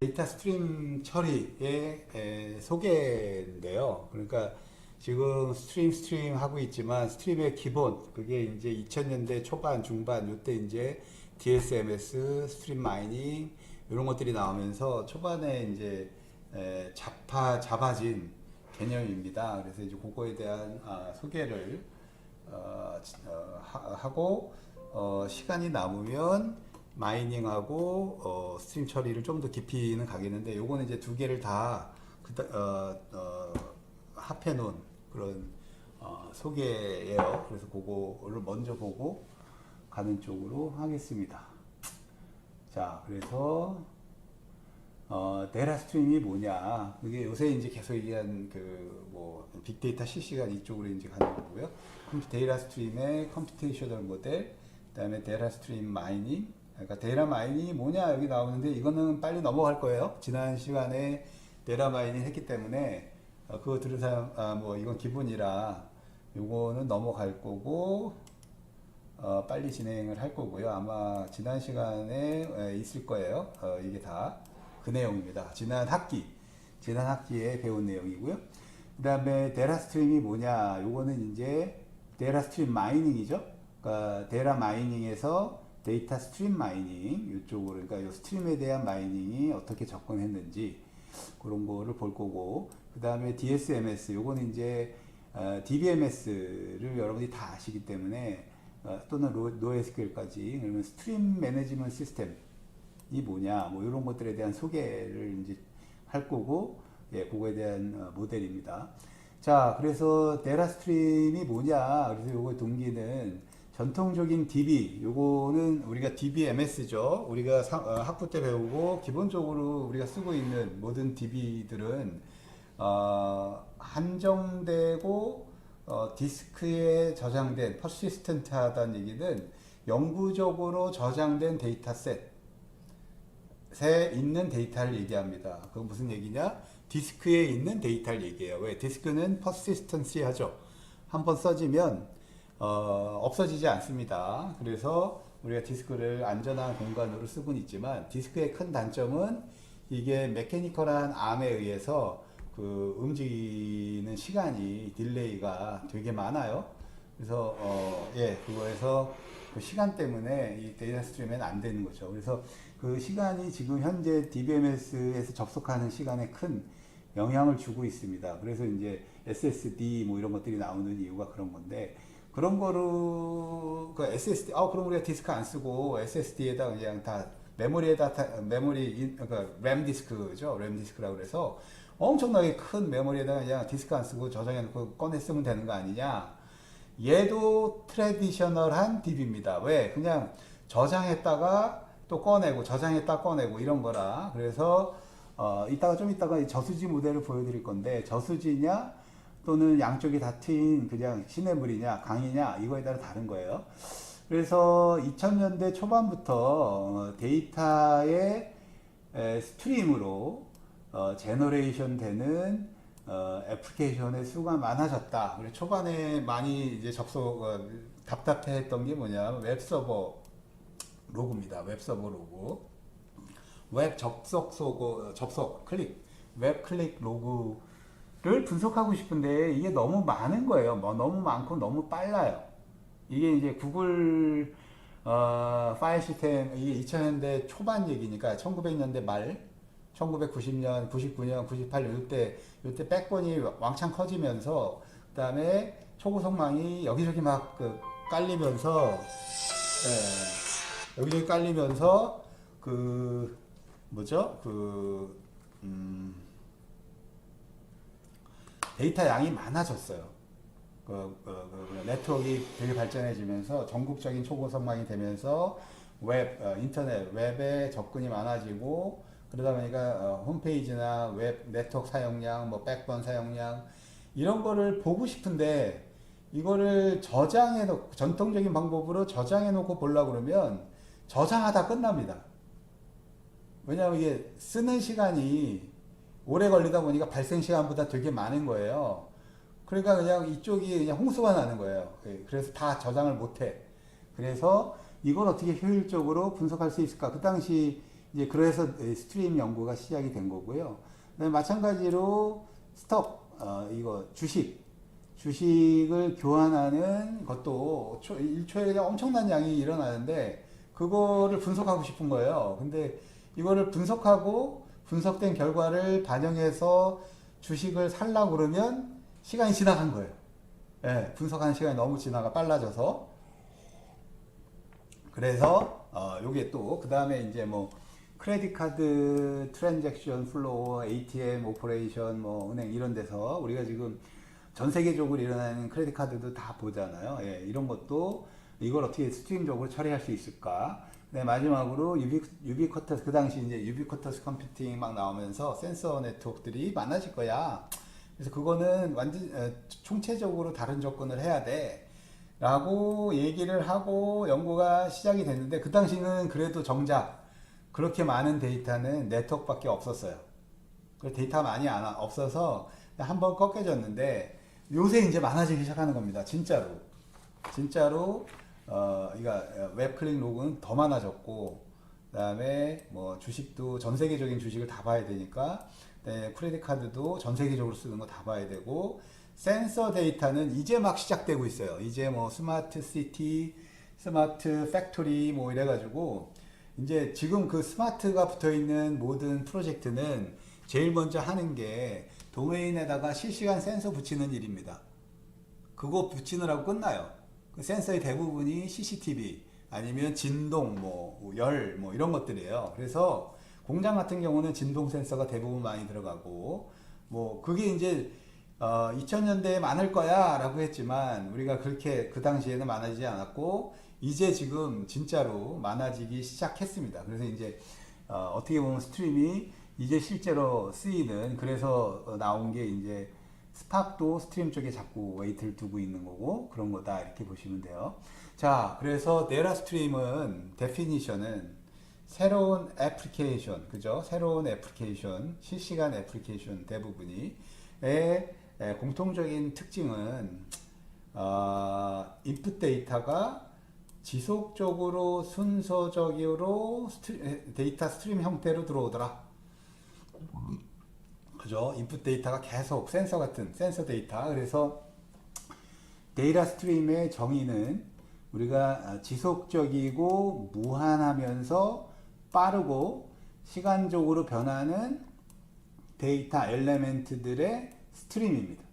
데이터 스트림 처리의 소개인데요. 그러니까 지금 스트림 하고 있지만 스트림의 기본 그게 이제 2000년대 초반 중반 요때 이제 DSMS 스트림 마이닝 이런 것들이 나오면서 초반에 이제 잡아진 개념입니다. 그래서 이제 그거에 대한 소개를 하고 시간이 남으면 마이닝하고 스트림 처리를 좀 더 깊이는 가겠는데 요거는 이제 두 개를 다 합해 놓은 그런 소개예요. 그래서 그거를 먼저 보고 가는 쪽으로 하겠습니다. 자, 그래서 데이터 스트림이 뭐냐? 그게 요새 이제 계속 얘기한 그 뭐 빅데이터 실시간 이쪽으로 이제 가는 거고요. 데이터 스트림의 컴퓨테이셔널 모델, 그다음에 데이터 스트림 마이닝. 그러니까 데이터 마이닝이 뭐냐 여기 나오는데 이거는 빨리 넘어갈 거예요. 지난 시간에 데이터 마이닝 했기 때문에 그거 들은 사람 뭐 이건 기본이라 요거는 넘어갈 거고 빨리 진행을 할 거고요. 아마 지난 시간에 있을 거예요. 이게 다 그 내용입니다. 지난 학기에 배운 내용이고요. 그 다음에 데이터 스트림이 뭐냐? 요거는 이제 데이터 스트림 마이닝이죠. 그러니까 데이터 마이닝에서 데이터 스트림 마이닝 이쪽으로 그러니까 요 스트림에 대한 마이닝이 어떻게 접근했는지 그런 거를 볼 거고 그 다음에 DSMS 요거는 이제 DBMS를 여러분이 다 아시기 때문에 또는 NoSQL까지 그러면 스트림 매니지먼트 시스템이 뭐냐 뭐 이런 것들에 대한 소개를 이제 할 거고 예, 그거에 대한 모델입니다. 자, 그래서 데이터 스트림이 뭐냐? 그래서 요거 동기는 전통적인 DB, 요거는 우리가 DBMS죠. 우리가 학부 때 배우고 기본적으로 우리가 쓰고 있는 모든 DB들은 한정되고 디스크에 저장된 퍼시스턴트하다는 얘기는 영구적으로 저장된 데이터셋에 있는 데이터를 얘기합니다. 그건 무슨 얘기냐? 디스크에 있는 데이터를 얘기해요. 왜? 디스크는 퍼시스턴시 하죠. 한번 써지면 없어지지 않습니다. 그래서 우리가 디스크를 안전한 공간으로 쓰고는 있지만 디스크의 큰 단점은 이게 메커니컬한 암에 의해서 그 움직이는 시간이 딜레이가 되게 많아요. 그래서 예, 그거에서 그 시간 때문에 이 데이터 스트림에는 안 되는 거죠. 그래서 그 시간이 지금 현재 DBMS에서 접속하는 시간에 큰 영향을 주고 있습니다. 그래서 이제 SSD 뭐 이런 것들이 나오는 이유가 그런 건데 그런 거로 그 SSD 그럼 우리가 디스크 안 쓰고 SSD에다 그냥 다 그러니까 램 디스크죠. 램 디스크라고 그래서 엄청나게 큰 메모리에다가 그냥 디스크 안 쓰고 저장해 놓고 꺼내 쓰면 되는 거 아니냐. 얘도 트래디셔널한 DB입니다. 왜? 그냥 저장했다가 또 꺼내고 저장했다 꺼내고 이런 거라. 그래서 좀 이따가 저수지 모델을 보여드릴 건데 저수지냐 또는 양쪽이 다 트인 그냥 시냇물이냐 강이냐 이거에 따라 다른 거예요. 그래서 2000년대 초반부터 데이터의 스트림으로 제너레이션 되는 애플리케이션의 수가 많아졌다. 그리고 초반에 많이 이제 답답해했던 게 뭐냐 웹서버 로그입니다. 웹서버 로그, 웹 접속 클릭, 웹 클릭 로그를 분석하고 싶은데 이게 너무 많은 거예요. 뭐 너무 많고 너무 빨라요. 이게 이제 구글 파일 시스템 이게 2000년대 초반 얘기니까 1900년대 말 1990년, 99년, 98년 이때 백본이 왕창 커지면서 그다음에 초고속망이 여기저기 막 깔리면서 여기저기 깔리면서 그 뭐죠? 데이터 양이 많아졌어요. 네트워크가 되게 발전해지면서 전국적인 초고속망이 되면서 인터넷, 웹에 접근이 많아지고 그러다 보니까 홈페이지나 웹 네트워크 사용량, 뭐 백번 사용량 이런 거를 보고 싶은데 이거를 전통적인 방법으로 저장해 놓고 보려고 그러면 저장하다 끝납니다. 왜냐하면 이게 쓰는 시간이 오래 걸리다 보니까 발생 시간보다 되게 많은 거예요. 그러니까 그냥 이쪽이 그냥 홍수가 나는 거예요. 그래서 다 저장을 못 해. 그래서 이걸 어떻게 효율적으로 분석할 수 있을까? 그 당시 이제 그래서 스트림 연구가 시작이 된 거고요. 그다음에 마찬가지로 이거 주식을 교환하는 것도 1초에 엄청난 양이 일어나는데 그거를 분석하고 싶은 거예요. 근데 이거를 분석하고 분석된 결과를 반영해서 주식을 살라고 그러면 시간이 지나간 거예요. 예, 분석하는 시간이 너무 빨라져서. 그래서 요게 또 그 다음에 이제 뭐 크레딧 카드 트랜잭션 플로우, ATM 오퍼레이션, 뭐 은행 이런 데서 우리가 지금 전 세계적으로 일어나는 크레딧 카드도 다 보잖아요. 예, 이런 것도 이걸 어떻게 스트림적으로 처리할 수 있을까? 네, 마지막으로 유비쿼터스, 그 당시 이제 유비쿼터스 컴퓨팅 막 나오면서 센서 네트워크들이 많아질 거야. 그래서 그거는 완전 총체적으로 다른 접근을 해야 돼. 라고 얘기를 하고 연구가 시작이 됐는데 그 당시는 그래도 정작 그렇게 많은 데이터는 네트워크밖에 없었어요. 그 데이터가 많이 없어서 한번 꺾여졌는데 요새 이제 많아지기 시작하는 겁니다. 진짜로 그러니까 웹 클릭 로그는 더 많아졌고 그다음에 뭐 주식도 전 세계적인 주식을 다 봐야 되니까 크레딧 카드도 전 세계적으로 쓰는 거 다 봐야 되고 센서 데이터는 이제 막 시작되고 있어요. 이제 뭐 스마트 시티, 스마트 팩토리 뭐 이래가지고 이제 지금 그 스마트가 붙어 있는 모든 프로젝트는 제일 먼저 하는 게 도메인에다가 실시간 센서 붙이는 일입니다. 그거 붙이느라고 끝나요. 그 센서의 대부분이 CCTV 아니면 진동, 열, 이런 것들이에요. 그래서 공장 같은 경우는 진동 센서가 대부분 많이 들어가고, 그게 이제 2000년대에 많을 거야 라고 했지만 우리가 그렇게 그 당시에는 많아지지 않았고 이제 지금 진짜로 많아지기 시작했습니다. 그래서 이제 어떻게 보면 스트림이 이제 실제로 쓰이는, 그래서 나온 게 이제 스팍도 스트림 쪽에 자꾸 웨이트를 두고 있는 거고 그런 거다 이렇게 보시면 돼요. 자, 그래서 네라 스트림은 데피니션은 새로운 애플리케이션, 그죠? 새로운 애플리케이션, 실시간 애플리케이션 대부분이 공통적인 특징은 인풋 데이터가 지속적으로 순서적으로 데이터 스트림 형태로 들어오더라. 그죠? 인풋 데이터가 계속 센서 같은 센서 데이터. 그래서 데이터 스트림의 정의는 우리가 지속적이고 무한하면서 빠르고 시간적으로 변하는 데이터 엘레멘트들의 스트림입니다.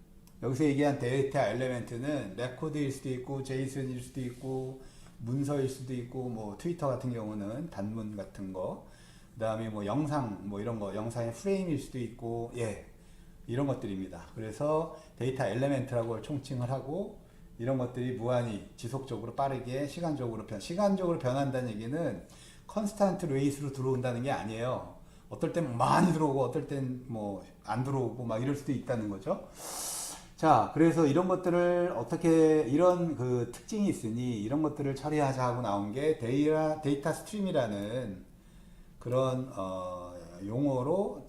여기서 얘기한 데이터 엘레멘트는 레코드일 수도 있고 제이슨일 수도 있고 문서일 수도 있고 트위터 같은 경우는 단문 같은 거, 그 다음에 영상 이런 거, 영상의 프레임일 수도 있고, 이런 것들입니다. 그래서 데이터 엘레멘트라고 총칭을 하고 이런 것들이 무한히 지속적으로 빠르게 시간적으로 변한다는 얘기는 컨스탄트 레이스로 들어온다는 게 아니에요. 어떨 땐 많이 들어오고 어떨 땐 안 들어오고 막 이럴 수도 있다는 거죠. 자, 그래서 이런 것들을 이런 그 특징이 있으니 이런 것들을 처리하자 하고 나온 게 데이터 스트림이라는 그런 용어로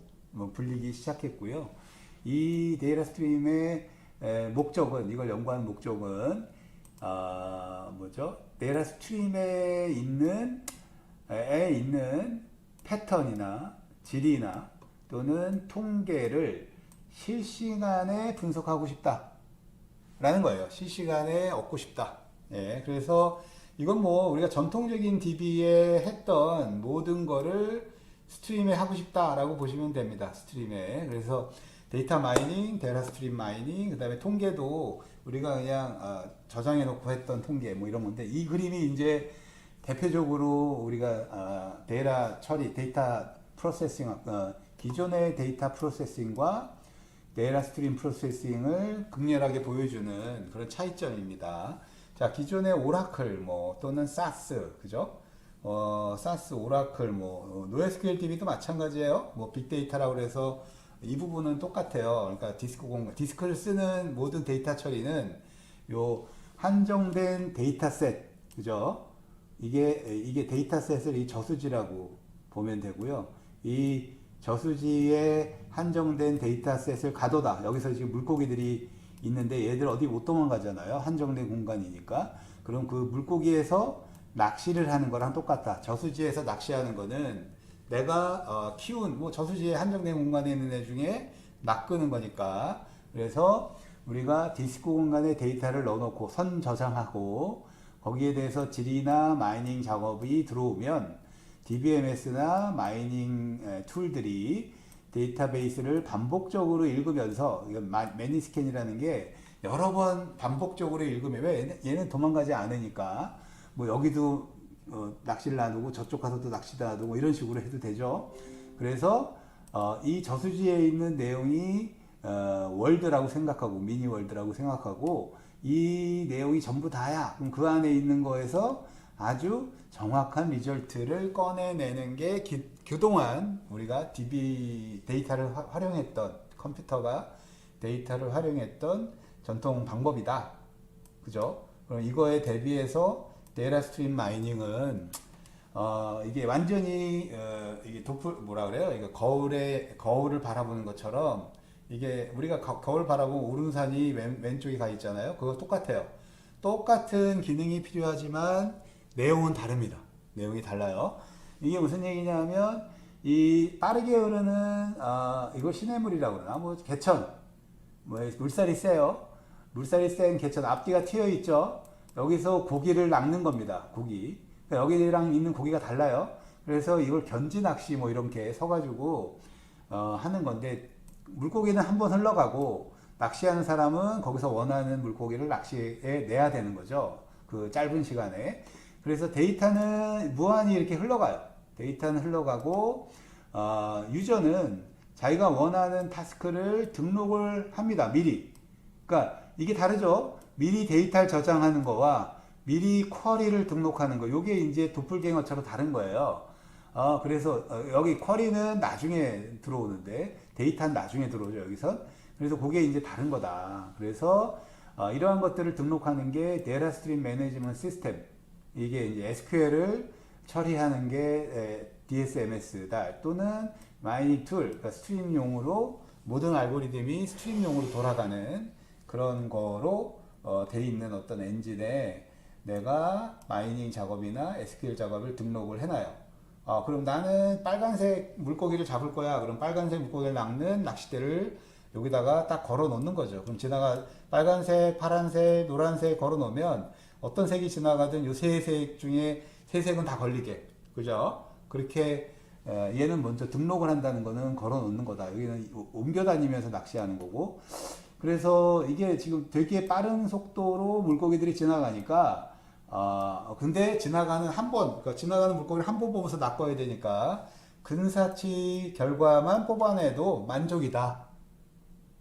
불리기 시작했고요. 이 데이터 스트림의 목적은, 이걸 연구하는 목적은 뭐죠? 데이터 스트림에 있는 패턴이나 질이나 또는 통계를 실시간에 분석하고 싶다 라는 거예요. 실시간에 얻고 싶다. 그래서 이건 우리가 전통적인 DB에 했던 모든 거를 스트림에 하고 싶다 라고 보시면 됩니다. 스트림에. 그래서 데이터 마이닝, 데이터 스트림 마이닝, 그 다음에 통계도 우리가 그냥 저장해 놓고 했던 통계 이런 건데, 이 그림이 이제 대표적으로 우리가 데이터 처리, 데이터 프로세싱, 기존의 데이터 프로세싱과 데이터 스트림 프로세싱을 극렬하게 보여주는 그런 차이점입니다. 자, 기존의 오라클 또는 사스, 그죠? 사스, 오라클, NoSQL DB도 마찬가지예요. 빅데이터라고 그래서 이 부분은 똑같아요. 그러니까 디스크를 쓰는 모든 데이터 처리는 요 한정된 데이터셋, 그죠? 이게 데이터셋을 이 저수지라고 보면 되고요. 이 저수지에 한정된 데이터셋을 가둬다. 여기서 지금 물고기들이 있는데 얘들 어디 못 도망가잖아요. 한정된 공간이니까. 그럼 그 물고기에서 낚시를 하는 거랑 똑같다. 저수지에서 낚시하는 거는 내가 키운 뭐 저수지에 한정된 공간에 있는 애 중에 낚는 거니까. 그래서 우리가 디스크 공간에 데이터를 넣어놓고 선 저장하고 거기에 대해서 질이나 마이닝 작업이 들어오면 DBMS나 마이닝 툴들이 데이터베이스를 반복적으로 읽으면서, 이건 매니스캔이라는 게 여러 번 반복적으로 읽으면, 왜 얘는 도망가지 않으니까 뭐 여기도 낚시를 놔두고 저쪽 가서도 낚시도 놔두고 이런 식으로 해도 되죠. 그래서 이 저수지에 있는 내용이 월드라고 생각하고, 미니 월드라고 생각하고, 이 내용이 전부 다야. 그럼 그 안에 있는 거에서 아주 정확한 리절트를 꺼내내는 게 그동안 우리가 데이터를 활용했던, 컴퓨터가 데이터를 활용했던 전통 방법이다. 그죠? 그럼 이거에 대비해서 데이터 스트림 마이닝은 이게 완전히 이게 뭐라 그래요? 이거 거울을 바라보는 것처럼, 이게 우리가 거울 바라보면 오른산이 왼쪽에 가 있잖아요. 그거 똑같아요. 똑같은 기능이 필요하지만 내용은 다릅니다. 내용이 달라요. 이게 무슨 얘기냐면, 이 빠르게 흐르는 이거 시냇물이라고 그러나 뭐 개천, 뭐 물살이 세요. 물살이 센 개천, 앞뒤가 튀어 있죠. 여기서 고기를 낚는 겁니다. 고기. 그러니까 여기랑 있는 고기가 달라요. 그래서 이걸 견지 낚시 뭐 이렇게 서가지고 하는 건데, 물고기는 한번 흘러가고 낚시하는 사람은 거기서 원하는 물고기를 낚시에 내야 되는 거죠. 그 짧은 시간에. 그래서 데이터는 무한히 이렇게 흘러가요. 데이터는 흘러가고 유저는 자기가 원하는 타스크를 등록을 합니다. 미리. 그러니까 이게 다르죠. 미리 데이터를 저장하는 거와 미리 쿼리를 등록하는 거. 요게 이제 도플갱어처럼 다른 거예요. 그래서 여기 쿼리는 나중에 들어오는데 데이터는 나중에 들어오죠, 여기서. 그래서 그게 이제 다른 거다. 그래서 이러한 것들을 등록하는 게 데이터 스트림 매니지먼트 시스템. 이게 이제 SQL을 처리하는 게 DSMS다. 또는 마이닝 툴, 그러니까 스트림용으로, 모든 알고리즘이 스트림용으로 돌아가는 그런 거로 돼 있는 어떤 엔진에 내가 마이닝 작업이나 SQL 작업을 등록을 해놔요. 그럼 나는 빨간색 물고기를 잡을 거야. 그럼 빨간색 물고기를 낚는 낚싯대를 여기다가 딱 걸어 놓는 거죠. 그럼 빨간색, 파란색, 노란색 걸어 놓으면 어떤 색이 지나가든 요 세 색 중에 세 색은 다 걸리게. 그죠? 그렇게 얘는 먼저 등록을 한다는 거는 걸어 놓는 거다. 여기는 옮겨 다니면서 낚시하는 거고. 그래서 이게 지금 되게 빠른 속도로 물고기들이 지나가니까, 근데 그러니까 지나가는 물고기를 한 번 보면서 낚아야 되니까 근사치 결과만 뽑아내도 만족이다.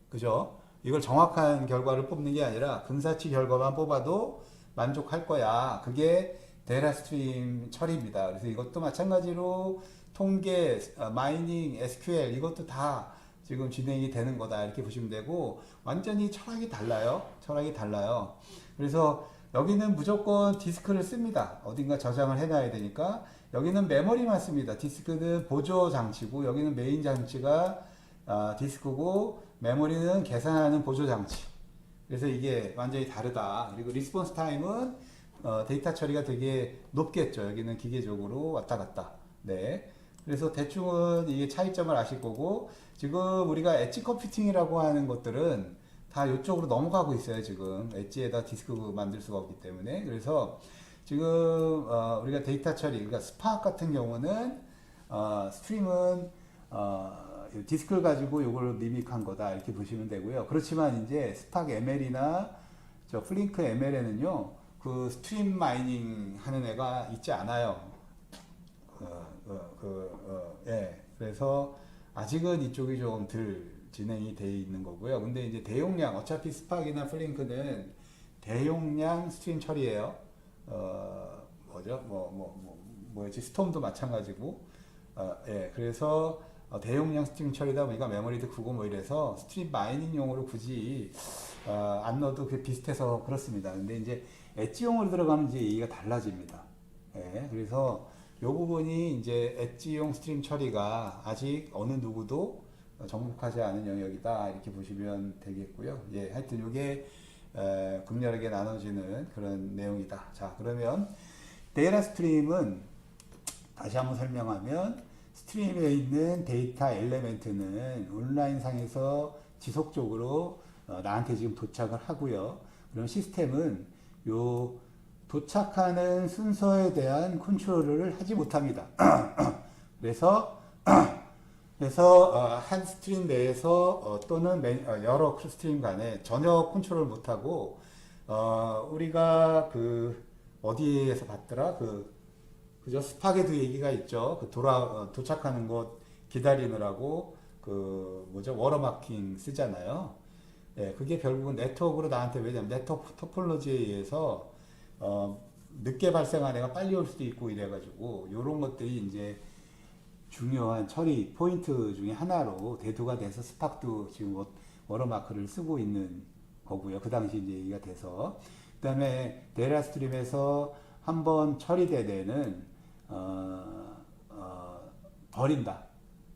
그죠? 이걸 정확한 결과를 뽑는 게 아니라 근사치 결과만 뽑아도 만족할 거야. 그게 데이터 스트림 처리입니다. 그래서 이것도 마찬가지로 통계, 마이닝, SQL 이것도 다 지금 진행이 되는 거다. 이렇게 보시면 되고, 완전히 철학이 달라요. 철학이 달라요. 그래서 여기는 무조건 디스크를 씁니다. 어딘가 저장을 해놔야 되니까. 여기는 메모리만 씁니다. 디스크는 보조 장치고, 여기는 메인 장치가 디스크고, 메모리는 계산하는 보조 장치. 그래서 이게 완전히 다르다. 그리고 리스폰스 타임은 데이터 처리가 되게 높겠죠. 여기는 기계적으로 왔다 갔다. 네. 그래서 대충은 이게 차이점을 아실 거고, 지금 우리가 엣지 컴퓨팅이라고 하는 것들은 다 이쪽으로 넘어가고 있어요. 지금 엣지에다 디스크 만들 수가 없기 때문에. 그래서 지금 우리가 데이터 처리, 그러니까 스파크 같은 경우는 스트림은 디스크를 가지고 이걸 미믹한 거다, 이렇게 보시면 되고요. 그렇지만 이제 스파크 ML이나 저 플링크 ML에는요, 그 스트림 마이닝 하는 애가 있지 않아요. 예. 그래서 아직은 이쪽이 좀 덜 진행이 돼 있는 거고요. 근데 이제 대용량, 어차피 스파크나 플링크는 대용량 스트림 처리예요. 뭐죠? 뭐였지? 스톰도 마찬가지고. 예. 그래서 대용량 스트림 처리다 보니까 메모리도 크고 뭐 이래서 스트림 마이닝용으로 굳이 안 넣어도 비슷해서 그렇습니다. 근데 이제 엣지용으로 들어가면 이제 얘기가 달라집니다. 예. 그래서 요 부분이 이제 엣지용 스트림 처리가 아직 어느 누구도 정복하지 않은 영역이다, 이렇게 보시면 되겠고요. 예, 하여튼 요게 극렬하게 나눠지는 그런 내용이다. 자, 그러면 데이터 스트림은 다시 한번 설명하면, 스트림에 있는 데이터 엘레멘트는 온라인 상에서 지속적으로 나한테 지금 도착을 하고요. 그럼 시스템은 요 도착하는 순서에 대한 컨트롤을 하지 못합니다. 그래서 한 스트림 내에서 또는 여러 스트림 간에 전혀 컨트롤 못하고 우리가 그 어디에서 봤더라 그저 스파게티 얘기가 있죠. 그 도착하는 곳 기다리느라고 그 뭐죠 워터마킹 쓰잖아요. 예, 그게 결국은 네트워크로 나한테 왜냐면 네트워크 토폴로지에 의해서 늦게 발생한 애가 빨리 올 수도 있고 이래가지고 요런 것들이 이제 중요한 처리 포인트 중에 하나로 대두가 돼서 스팍도 지금 워터마크를 쓰고 있는 거고요. 그 당시 이제 얘기가 돼서 그 다음에 데이터 스트림에서 한번 처리된 애는 버린다.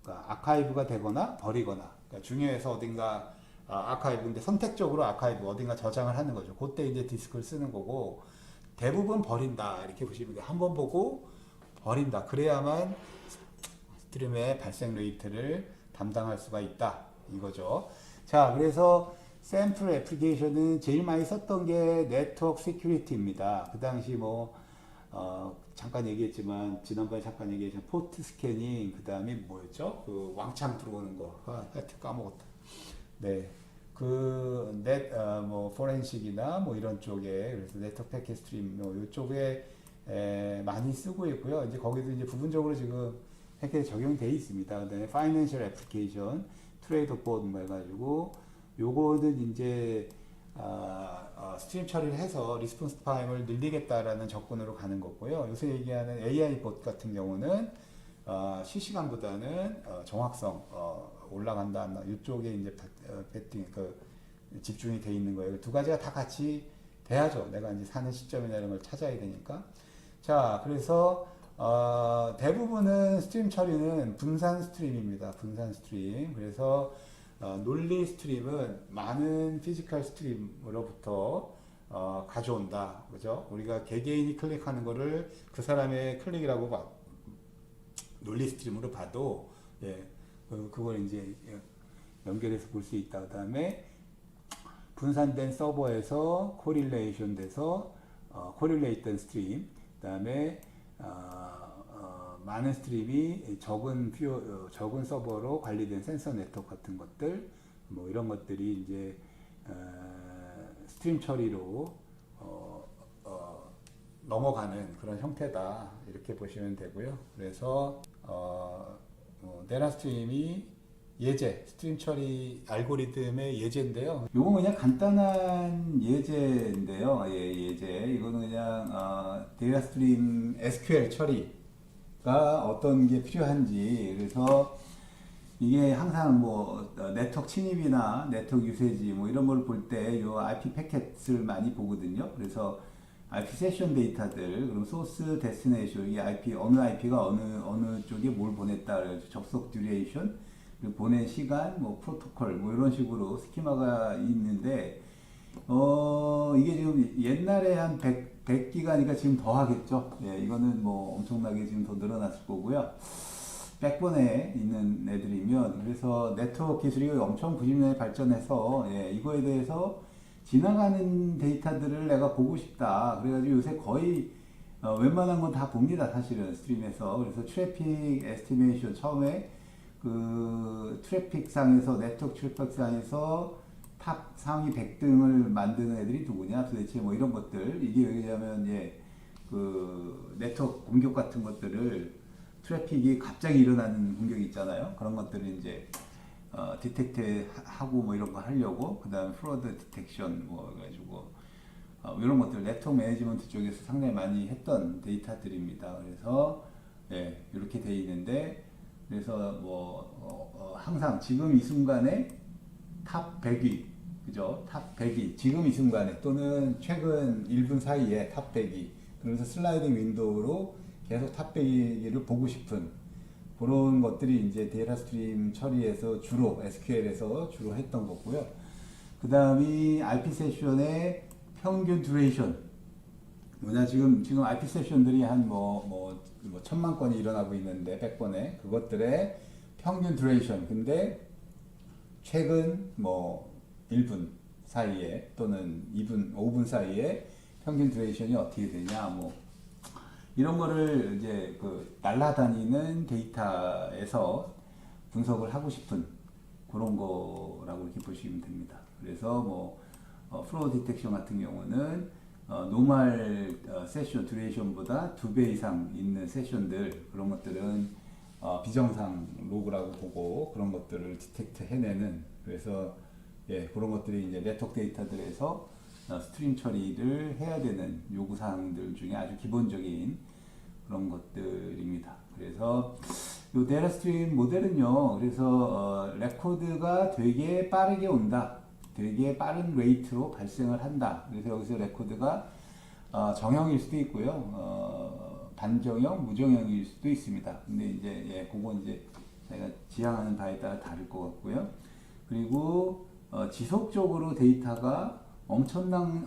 그러니까 아카이브가 되거나 버리거나. 그러니까 중요해서 어딘가 아카이브인데 선택적으로 아카이브 어딘가 저장을 하는 거죠. 그때 이제 디스크를 쓰는 거고 대부분 버린다 이렇게 보시면 돼요. 한번 보고 버린다. 그래야만 스트림의 발생 레이트를 담당할 수가 있다 이거죠. 자, 그래서 샘플 애플리케이션은 제일 많이 썼던 게 네트워크 시큐리티입니다. 그 당시 잠깐 얘기했지만 지난번에 잠깐 얘기했지만 포트 스캐닝 그 다음에 뭐였죠? 그 왕창 들어오는 거 하여튼 까먹었다. 네. 포렌식이나 뭐 이런 쪽에, 그래서 네트워크 패킷 스트림, 이쪽에 많이 쓰고 있고요. 이제 거기도 이제 부분적으로 지금 패킷이 적용되어 있습니다. 그 다음에 파이낸셜 애플리케이션, 트레이드 보드 뭐 해가지고, 요거는 이제, 스트림 처리를 해서 리스폰스 타임을 늘리겠다라는 접근으로 가는 거고요. 요새 얘기하는 AI 봇 같은 경우는, 실시간보다는 정확성 올라간다 안 나간다 이쪽에 이제 배팅 집중이 돼 있는 거예요. 두 가지가 다 같이 돼야죠. 내가 이제 사는 시점이나 이런 걸 찾아야 되니까. 자, 그래서 대부분은 스트림 처리는 분산 스트림입니다. 분산 스트림. 그래서 논리 스트림은 많은 피지컬 스트림으로부터 가져온다. 그죠? 우리가 개개인이 클릭하는 거를 그 사람의 클릭이라고 논리 스트림으로 봐도 그걸 이제 연결해서 볼 수 있다. 그 다음에 분산된 서버에서 코릴레이션 돼서 코릴레이던 스트림, 그 다음에 많은 스트림이 적은 서버로 관리된 센서 네트워크 같은 것들, 뭐 이런 것들이 이제 스트림 처리로 넘어가는 그런 형태다 이렇게 보시면 되고요. 그래서 데이터 스트림이 스트림 처리 알고리즘의 예제인데요. 이건 그냥 간단한 예제인데요. 예제. 이거는 그냥 데이터 스트림 SQL 처리가 어떤 게 필요한지, 그래서 이게 항상 네트워크 침입이나 네트워크 유세지 뭐 이런 걸 볼 때 요 IP 패킷을 많이 보거든요. 그래서 IP 세션 데이터들, 그럼 소스, 데스티네이션, 이게 어느 IP가 어느 쪽에 뭘 보냈다, 접속 듀레이션, 그리고 보낸 시간, 프로토콜, 이런 식으로 스키마가 있는데, 이게 지금 옛날에 한 100기가니까 지금 더 하겠죠. 이거는 엄청나게 지금 더 늘어났을 거고요. 백본에 있는 애들이면, 그래서 네트워크 기술이 엄청 90년에 발전해서, 이거에 대해서 지나가는 데이터들을 내가 보고 싶다. 그래가지고 요새 거의 웬만한 건 다 봅니다. 사실은 스트림에서. 그래서 트래픽 에스티메이션 처음에 그 트래픽 상에서 네트워크 트래픽 상에서 탑 상위 100등을 만드는 애들이 누구냐 도대체 이런 것들, 이게 왜냐면 그 네트워크 공격 같은 것들을 트래픽이 갑자기 일어나는 공격이 있잖아요. 그런 것들을 이제 디텍트 하고 이런 거 하려고, 그 다음에 프로드 디텍션 해가지고 이런 것들 네트워크 매니지먼트 쪽에서 상당히 많이 했던 데이터들입니다. 그래서 이렇게 돼 있는데, 그래서 항상 지금 이 순간에 탑 100위, 그죠? 탑 100위 지금 이 순간에 또는 최근 1분 사이에 탑 100위, 그래서 슬라이딩 윈도우로 계속 탑 100위를 보고 싶은 그런 것들이 이제 데이터 스트림 처리에서 주로 SQL에서 주로 했던 거고요. 그 다음이 IP 세션의 평균 듀레이션, 뭐냐 지금 IP 세션들이 한 뭐 1000만 건이 일어나고 있는데 100번에 그것들의 평균 듀레이션. 근데 최근 뭐 1분 사이에 또는 2분, 5분 사이에 평균 듀레이션이 어떻게 되냐 뭐 이런 거를 이제 그 날아다니는 데이터에서 분석을 하고 싶은 그런 거라고 이렇게 보시면 됩니다. 그래서 뭐 프로드 디텍션 같은 경우는 노멀 세션 듀레이션보다 2배 이상 있는 세션들 그런 것들은 비정상 로그라고 보고 그런 것들을 디텍트 해내는 그래서 예, 그런 것들이 이제 네트워크 데이터들에서 스트림 처리를 해야 되는 요구 사항들 중에 아주 기본적인 그런 것들입니다. 그래서 이 데이터 스트림 모델은요, 그래서 레코드가 되게 빠르게 온다, 되게 빠른 레이트로 발생을 한다. 그래서 여기서 레코드가 정형일 수도 있고요, 반정형, 무정형일 수도 있습니다. 근데 이제 예, 그건 이제 제가 지향하는 바에 따라 다를 것 같고요. 그리고 지속적으로 데이터가 엄청난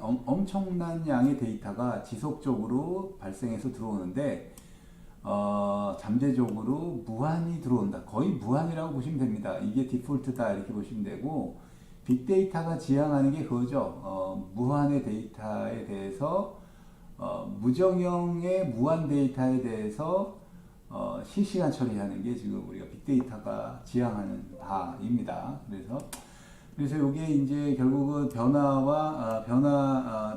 양의 데이터가 지속적으로 발생해서 들어오는데 잠재적으로 무한히 들어온다. 거의 무한이라고 보시면 됩니다. 이게 디폴트다 이렇게 보시면 되고 빅데이터가 지향하는 게 그거죠. 무한의 데이터에 대해서 무정형의 무한 데이터에 대해서 실시간 처리하는 게 지금 우리가 빅데이터가 지향하는 바입니다. 그래서 이게 이제 결국은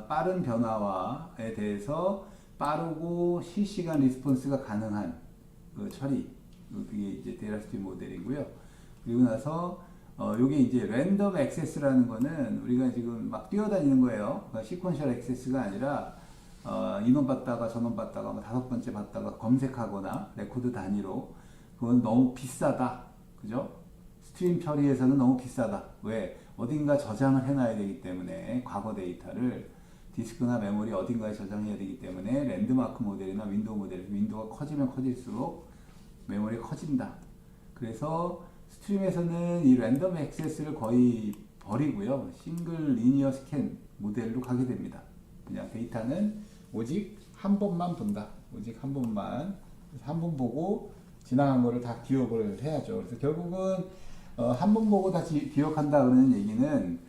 빠른 변화에 대해서 빠르고 실시간 리스폰스가 가능한 그 처리, 그게 이제 데이터 스트림 모델이고요. 그리고 나서 요게 이제 랜덤 액세스라는 거는 우리가 지금 막 뛰어다니는 거예요. 그러니까 시퀀셜 액세스가 아니라 인원 받다가 전원 받다가 뭐 5번째 받다가 검색하거나 레코드 단위로 그건 너무 비싸다, 그죠? 스트림 처리에서는 너무 비싸다. 왜? 어딘가 저장을 해놔야 되기 때문에 과거 데이터를 디스크나 메모리 어딘가에 저장해야 되기 때문에 랜드마크 모델이나 윈도우 모델, 윈도우가 커지면 커질수록 메모리가 커진다. 그래서 스트림에서는 이 랜덤 액세스를 거의 버리고요. 싱글 리니어 스캔 모델로 가게 됩니다. 그냥 데이터는 오직 한 번만 본다. 오직 한 번만. 한 번 보고 지나간 거를 다 기억을 해야죠. 그래서 결국은 한 번 보고 다시 기억한다 그러는 얘기는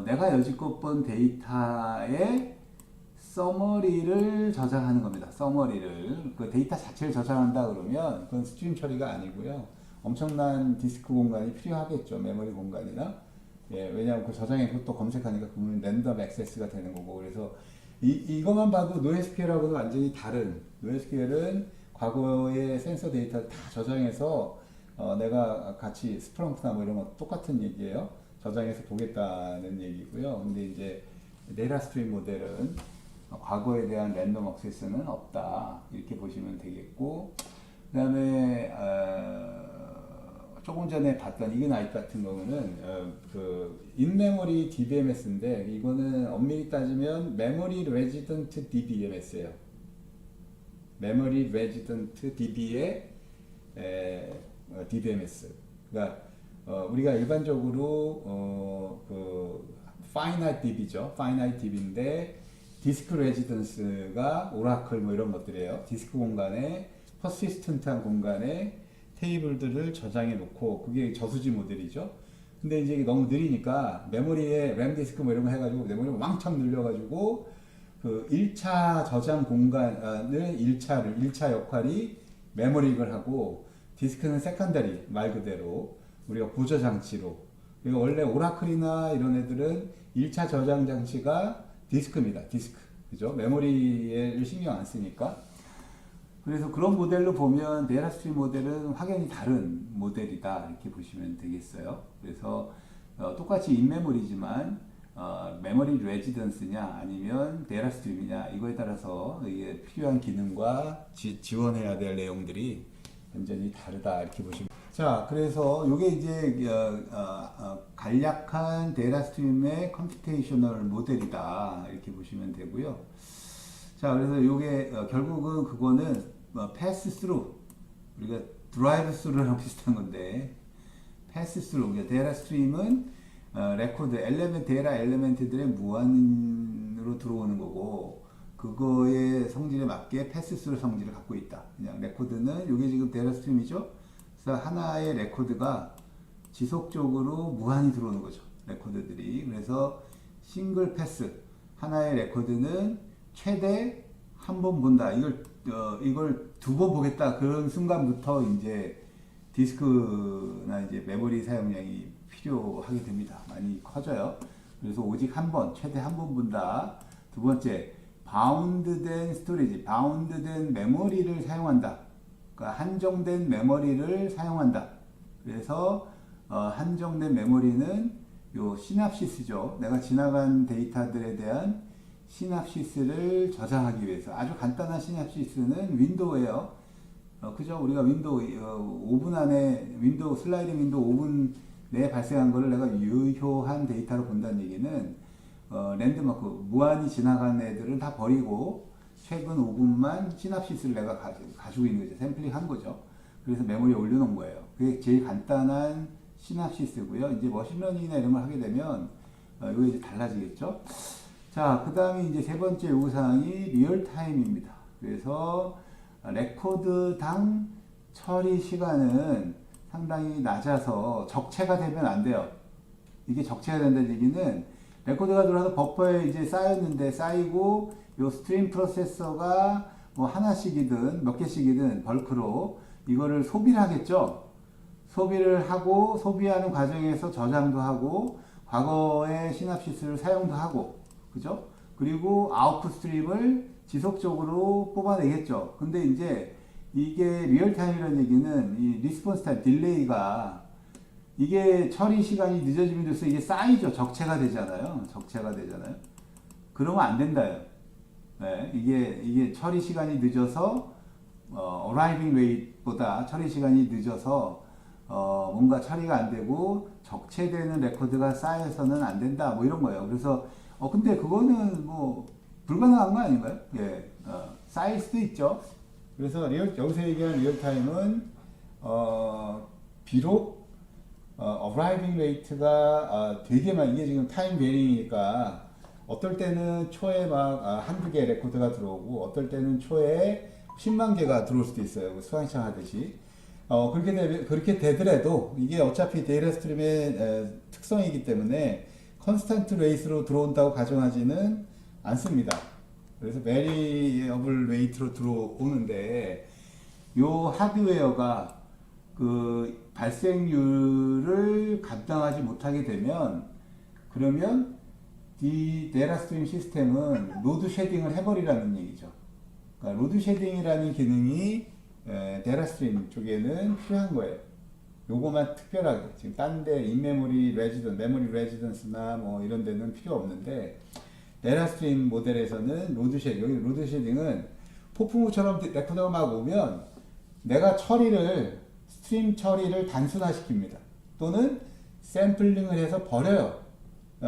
내가 여지껏 본 데이터의 서머리를 저장하는 겁니다. 서머리를. 그 데이터 자체를 저장한다 그러면 그건 스트림 처리가 아니고요. 엄청난 디스크 공간이 필요하겠죠. 메모리 공간이나. 예, 왜냐하면 그 저장해 또 검색하니까 그러면 랜덤 액세스가 되는 거고. 그래서 이것만 봐도 NoSQL하고는 완전히 다른. NoSQL은 과거의 센서 데이터를 다 저장해서 내가 같이 스프렁크나 뭐 이런 거 똑같은 얘기예요. 저장해서 보겠다는 얘기고요. 근데 이제 데이터 스트림 모델은 과거에 대한 랜덤 액세스는 없다. 이렇게 보시면 되겠고, 그 다음에 조금 전에 봤던 이그나이트 같은 경우는 그 인메모리 DBMS인데 이거는 엄밀히 따지면 메모리 레지던트 DBMS예요. 메모리 레지던트 DB의 DBMS. 그러니까 우리가 일반적으로 그 finite DB죠. finite DB인데 디스크 레지던스가 오라클 뭐 이런 것들이에요. 디스크 공간에 퍼시스턴트한 공간에 테이블들을 저장해 놓고 그게 저수지 모델이죠. 근데 이제 너무 느리니까 메모리에 램 디스크 뭐 이런 거 해가지고 메모리가 왕창 늘려가지고 그 1차 저장 공간을 1차 역할이 메모리를 하고 디스크는 세컨더리 말 그대로 우리가 보조 장치로. 그러니까 원래 오라클이나 이런 애들은 1차 저장 장치가 디스크입니다. 디스크. 그죠? 메모리를 신경 안 쓰니까. 그래서 그런 모델로 보면 데이터 스트림 모델은 확연히 다른 모델이다. 이렇게 보시면 되겠어요. 그래서 똑같이 인메모리지만 메모리 레지던스냐 아니면 데이터 스트림이냐 이거에 따라서 이게 필요한 기능과 지원해야 될 내용들이 완전히 다르다. 이렇게 보시면. 자, 그래서 이게 이제 간략한 데이터 스트림의 컴퓨테이셔널 모델이다. 이렇게 보시면 되고요. 자, 그래서 이게 결국은 그거는 패스 스루, 우리가 드라이브 스루랑 비슷한 건데 패스 스루. 데이터 스트림은 레코드 데이터 엘레멘트들의 무한으로 들어오는 거고 그거의 성질에 맞게 패스스루 성질을 갖고 있다. 그냥 레코드는 이게 지금 데이터 스트림이죠. 그래서 하나의 레코드가 지속적으로 무한히 들어오는 거죠. 레코드들이. 그래서 싱글 패스 하나의 레코드는 최대 한 번 본다. 이걸 두 번 보겠다. 그런 순간부터 이제 디스크나 이제 메모리 사용량이 필요하게 됩니다. 많이 커져요. 그래서 오직 한 번, 최대 한 번 본다. 두 번째, 바운드된 스토리지, 바운드된 메모리를 사용한다. 그러니까 한정된 메모리를 사용한다. 그래서 한정된 메모리는 요 시납시스죠. 내가 지나간 데이터들에 대한 시납시스를 저장하기 위해서 아주 간단한 시납시스는 윈도우예요. 그죠? 우리가 윈도우 5분 안에 윈도우 슬라이딩 윈도우 5분 내에 발생한 거를 내가 유효한 데이터로 본다는 얘기는 랜드마크 무한히 지나간 애들은 다 버리고 최근 5분만 시납시스를 내가 가지고 있는 거죠. 샘플링 한 거죠. 그래서 메모리에 올려놓은 거예요. 그게 제일 간단한 시납시스고요. 이제 머신러닝이나 이런 걸 하게 되면 이거 이제 달라지겠죠. 자, 그 다음에 이제 세 번째 요구사항이 리얼타임입니다. 그래서 레코드당 처리 시간은 상당히 낮아서 적체가 되면 안 돼요. 이게 적체가 된다는 얘기는 레코드가 들어와서 버퍼에 이제 쌓였는데 쌓이고 요 스트림 프로세서가 뭐 하나씩이든 몇 개씩이든 벌크로 이거를 소비를 하겠죠. 소비를 하고 소비하는 과정에서 저장도 하고 과거의 시납시스를 사용도 하고 그죠? 그리고 아웃풋 스트림을 지속적으로 뽑아내겠죠. 근데 이제 이게 리얼타임이라는 얘기는 이 리스폰스 타임 딜레이가 이게 처리 시간이 늦어지면 돼서 이게 쌓이죠. 적체가 되잖아요. 적체가 되잖아요. 그러면 안 된다요. 네, 이게 처리 시간이 늦어서 arriving rate보다 처리 시간이 늦어서 뭔가 처리가 안 되고 적체되는 레코드가 쌓여서는 안 된다. 뭐 이런 거예요. 그래서 근데 그거는 뭐 불가능한 거 아닌가요? 예, 쌓일 수도 있죠. 그래서 여기서 얘기하는 리얼타임은 비록 arriving rate가 되게 이게 지금 타임 베리니까 어떨 때는 초에 막 한두 개 레코드가 들어오고 어떨 때는 초에 10만 개가 들어올 수도 있어요. 수강시장 하듯이. 그렇게 되더라도 이게 어차피 데이터 스트림의 특성이기 때문에 컨스탄트 레이스로 들어온다고 가정하지는 않습니다. 그래서 베리어블 레이트로 들어오는데 요 하드웨어가 그 발생률을 감당하지 못하게 되면 그러면 이 데이터 스트림 시스템은 로드 쉐딩을 해버리라는 얘기죠. 그러니까 로드 쉐딩이라는 기능이 데이터 스트림 쪽에는 필요한 거예요. 요거만 특별하게 지금 딴 데 인메모리 레지던스, 메모리 레지던스나 뭐 이런 데는 필요 없는데 데이터 스트림 모델에서는 로드 쉐딩, 여기 로드 쉐딩은 폭풍우처럼 레코더가 막 오면 내가 스트림 처리를 단순화시킵니다. 또는 샘플링을 해서 버려요.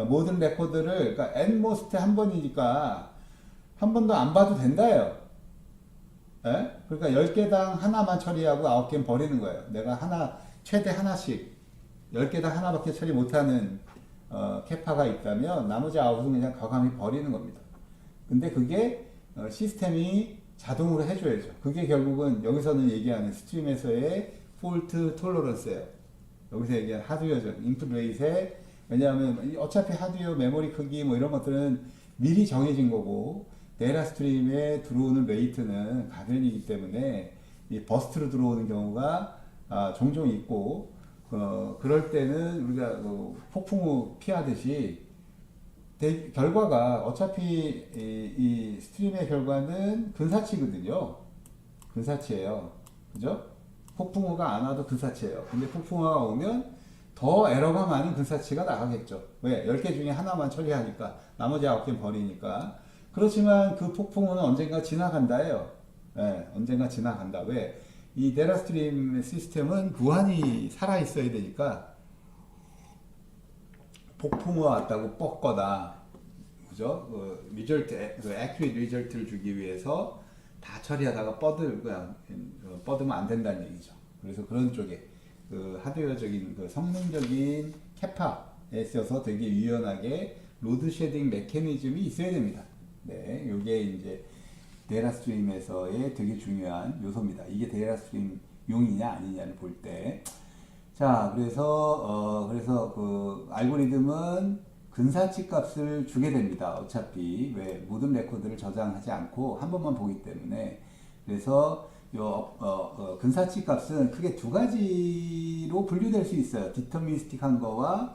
모든 레코드를, 그러니까 엔모스트 한 번이니까 한 번도 안 봐도 된다요. 예? 그러니까 10개당 하나만 처리하고 9개는 버리는 거예요. 내가 최대 하나씩 10개당 하나밖에 처리 못하는 캐파가 있다면 나머지 9은 그냥 과감히 버리는 겁니다. 근데 그게 시스템이 자동으로 해줘야죠. 그게 결국은 여기서는 얘기하는 스트림에서의 폴트 톨러런스예요. 여기서 얘기하는 하드웨어적 인풋 레이트에, 왜냐하면 어차피 하드웨어 메모리 크기 뭐 이런 것들은 미리 정해진 거고 데이터 스트림에 들어오는 레이트는 가변이기 때문에 이 버스트로 들어오는 경우가 종종 있고 그럴 때는 우리가 폭풍우 피하듯이 결과가 어차피 이 스트림의 결과는 근사치거든요. 근사치예요. 그죠? 폭풍우가 안 와도 근사치예요. 근데 폭풍우가 오면 더 에러가 많은 근사치가 나가겠죠. 왜? 10개 중에 하나만 처리하니까 나머지 9개 버리니까. 그렇지만 그 폭풍우는 언젠가 지나간다예요. 네, 언젠가 지나간다. 왜? 이 데이터 스트림 시스템은 무한히 살아 있어야 되니까 폭풍우가 왔다고 뻗거나, 그죠? 리절트, 액큐레이트 리절트를 주기 위해서 다 처리하다가 뻗으면 안 된다는 얘기죠. 그래서 그런 쪽에 하드웨어적인 성능적인 캐파에 있어서 되게 유연하게 로드 쉐딩 메커니즘이 있어야 됩니다. 네, 이게 이제 데이터 스트림에서의 되게 중요한 요소입니다. 이게 데이터 스트림 용이냐 아니냐를 볼 때. 자, 그래서 그 알고리즘은 근사치 값을 주게 됩니다. 어차피 왜 모든 레코드를 저장하지 않고 한 번만 보기 때문에. 그래서 근사치 값은 크게 두 가지로 분류될 수 있어요. 디터미니스틱한 거와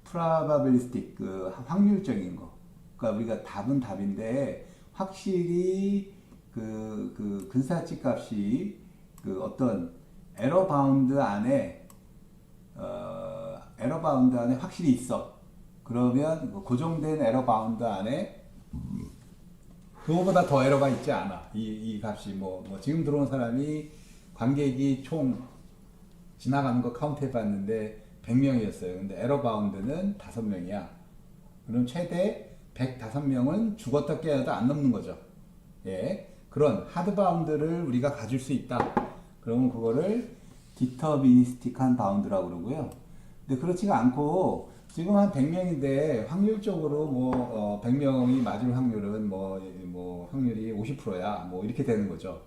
프라바빌리스틱, 그 확률적인 거. 그러니까 우리가 답은 답인데 확실히 그 근사치 값이 그 어떤 에러 바운드 안에 확실히 있어. 그러면 고정된 에러 바운드 안에 그거보다 더 에러가 있지 않아. 이 값이 뭐 지금 들어온 사람이 관객이 총 지나가는 거 카운트 해봤는데 100명이었어요. 근데 에러 바운드는 5명이야. 그럼 최대 105명은 죽었다 깨어도 안 넘는 거죠. 예. 그런 하드 바운드를 우리가 가질 수 있다. 그러면 그거를 디터미니스틱한 바운드라고 그러고요. 근데 그렇지가 않고 지금 한 100명인데 확률적으로 100명이 맞을 확률은 확률이 50%야. 뭐 이렇게 되는 거죠.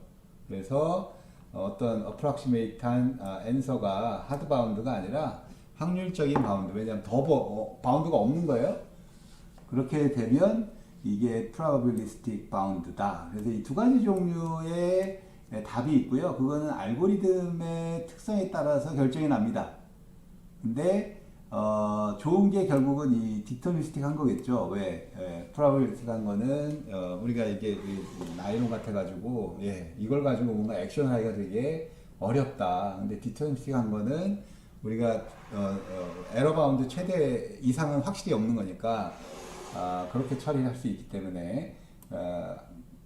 그래서 어떤 어프락시메이트한 앤서가 하드 바운드가 아니라 확률적인 바운드. 왜냐하면 바운드가 없는 거예요. 그렇게 되면 이게 probabilistic bound다. 그래서 이 두 가지 종류의 답이 있고요. 그거는 알고리즘의 특성에 따라서 결정이 납니다. 근데 좋은 게 결국은 이 디터미스틱한 거겠죠. 왜? 프로바빌리스틱한 거는 우리가 이게 나이론 같아가지고 이걸 가지고 뭔가 액션하기가 되게 어렵다. 근데 디터미스틱한 거는 우리가 에러 바운드 최대 이상은 확실히 없는 거니까 그렇게 처리할 수 있기 때문에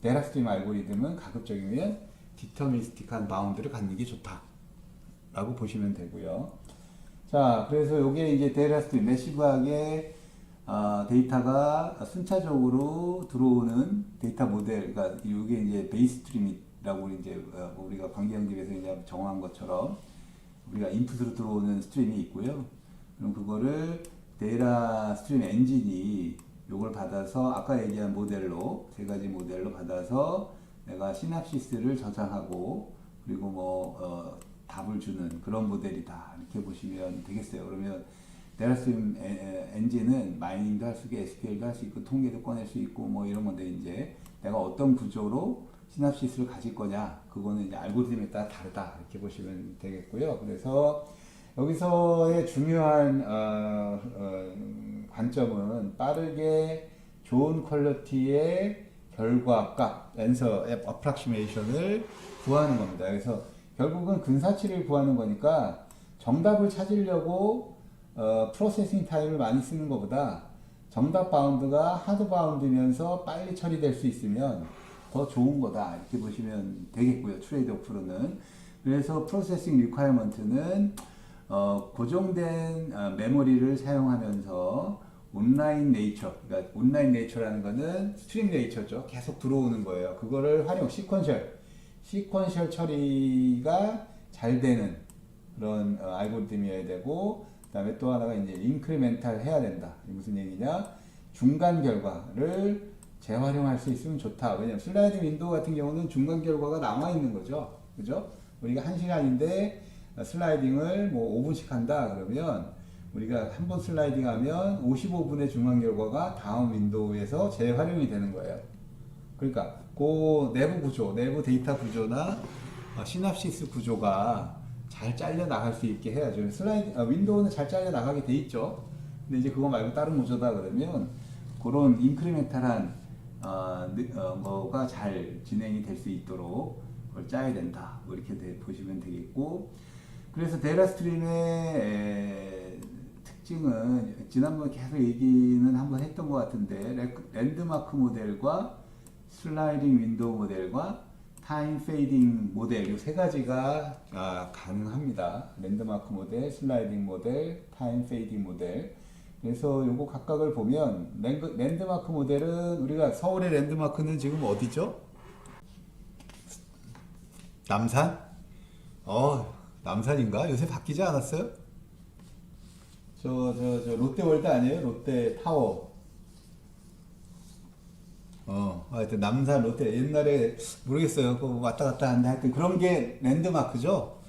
데이터 스트림 알고리즘은 가급적이면 디터미스틱한 바운드를 갖는 게 좋다라고 보시면 되고요. 자, 그래서 이게 이제 데이터 스트림 매시브하게 데이터가 순차적으로 들어오는 데이터 모델, 그러니까 이게 이제 베이스 스트림이라고 이제 우리가 관계형집에서 이제 정한 것처럼 우리가 인풋으로 들어오는 스트림이 있고요. 그럼 그거를 데이터 스트림 엔진이 요걸 받아서 아까 얘기한 모델로 세 가지 모델로 받아서 내가 시납시스를 저장하고 그리고 답을 주는 그런 모델이다 이렇게 보시면 되겠어요. 그러면 데이터 스트림 엔진은 마이닝도 할 수 있고 SQL도 할 수 있고 통계도 꺼낼 수 있고 뭐 이런 건데 이제 내가 어떤 구조로 시납시스를 가질 거냐 그거는 이제 알고리즘에 따라 다르다 이렇게 보시면 되겠고요. 그래서 여기서의 중요한 관점은 빠르게 좋은 퀄리티의 결과값, 앤서 어프락시메이션을 구하는 겁니다. 그래서 결국은 근사치를 구하는 거니까 정답을 찾으려고 프로세싱 타임을 많이 쓰는 것보다 정답 바운드가 하드 바운드면서 빨리 처리될 수 있으면 더 좋은 거다 이렇게 보시면 되겠고요. 트레이드 오프로는. 그래서 프로세싱 리ኳ이어먼트는 고정된 메모리를 사용하면서 온라인 네이처, 그러니까 온라인 네이처라는 거는 스트림 네이처죠. 계속 들어오는 거예요. 그거를 시퀀셜 처리가 잘 되는 그런 알고리즘이어야 되고, 그 다음에 또 하나가 이제 인크리멘탈 해야 된다. 무슨 얘기냐? 중간 결과를 재활용할 수 있으면 좋다. 왜냐면 슬라이딩 윈도우 같은 경우는 중간 결과가 남아 있는 거죠. 그죠? 우리가 1시간인데 슬라이딩을 5분씩 한다 그러면 우리가 한 번 슬라이딩 하면 55분의 중간 결과가 다음 윈도우에서 재활용이 되는 거예요. 그러니까 그 내부 구조, 내부 데이터 구조나 시납시스 구조가 잘 잘려 나갈 수 있게 해야죠. 윈도우는 잘 잘려 나가게 돼 있죠. 근데 이제 그거 말고 다른 구조다 그러면 그런 인크리멘탈한 뭐가 잘 진행이 될 수 있도록 그걸 짜야 된다. 뭐 이렇게 보시면 되겠고, 그래서 데이터 스트림의 특징은 지난번에 계속 얘기는 한번 했던 것 같은데 랜드마크 모델과 슬라이딩 윈도우 모델과 타임 페이딩 모델 이 세 가지가 가능합니다. 랜드마크 모델, 슬라이딩 모델, 타임 페이딩 모델. 그래서 요거 각각을 보면 랜드마크 모델은 우리가 서울의 랜드마크는 지금 어디죠? 남산? 남산인가? 요새 바뀌지 않았어요? 저 롯데월드 아니에요? 롯데타워. 하여튼 남산 롯데 옛날에 모르겠어요. 그 왔다 갔다 하는데 하여튼 그런 게 랜드마크죠.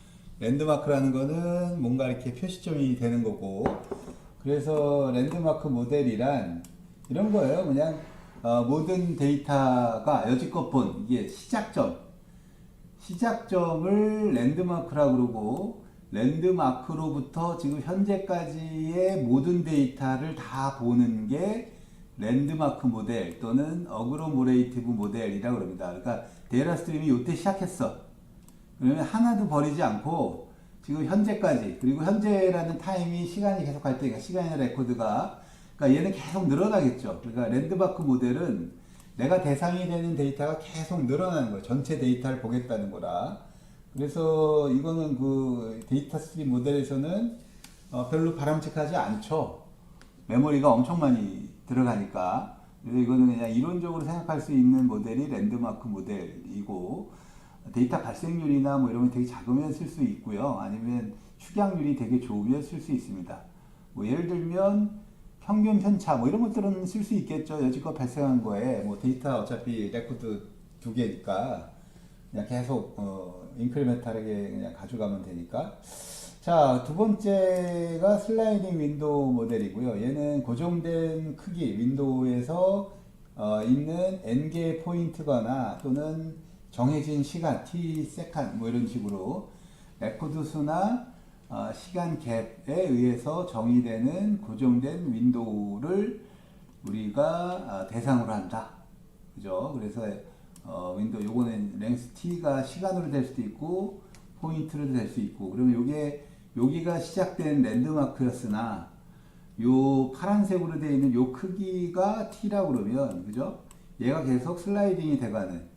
랜드마크라는 거는 뭔가 이렇게 표시점이 되는 거고. 그래서 랜드마크 모델이란 이런 거예요. 그냥 모든 데이터가 여지껏 본 이게 시작점을 랜드마크라고 그러고 랜드마크로부터 지금 현재까지의 모든 데이터를 다 보는 게 랜드마크 모델 또는 어그로모레이티브 모델이라고 그럽니다. 그러니까 데이터 스트림이 요때 시작했어. 그러면 하나도 버리지 않고 지금 현재까지 그리고 현재라는 타임이 시간이 계속 갈 때니까 시간이나 레코드가 그러니까 얘는 계속 늘어나겠죠. 그러니까 랜드마크 모델은 내가 대상이 되는 데이터가 계속 늘어나는 거예요. 전체 데이터를 보겠다는 거라. 그래서 이거는 그 데이터 스트림 모델에서는 별로 바람직하지 않죠. 메모리가 엄청 많이 들어가니까. 그래서 이거는 그냥 이론적으로 생각할 수 있는 모델이 랜드마크 모델이고 데이터 발생률이나 뭐 이런 게 되게 작으면 쓸 수 있고요. 아니면 축약률이 되게 좋으면 쓸 수 있습니다. 뭐 예를 들면 평균 편차 뭐 이런 것들은 쓸 수 있겠죠. 여지껏 발생한 거에 뭐 데이터 어차피 레코드 두 개니까 그냥 계속 인크리멘탈하게 그냥 가져가면 되니까. 자, 두 번째가 슬라이딩 윈도우 모델이고요. 얘는 고정된 크기 윈도우에서 있는 n개의 포인트거나 또는 정해진 시간 t 세컨 뭐 이런 식으로 레코드 수나 시간 갭에 의해서 정의되는 고정된 윈도우를 우리가 대상으로 한다. 그죠? 그래서 윈도우 요거는 랭스 t가 시간으로 될 수도 있고 포인트로 될 수 있고 그러면 여기가 시작된 랜드마크였으나 요 파란색으로 되어 있는 요 크기가 t라고 그러면 그죠? 얘가 계속 슬라이딩이 돼가는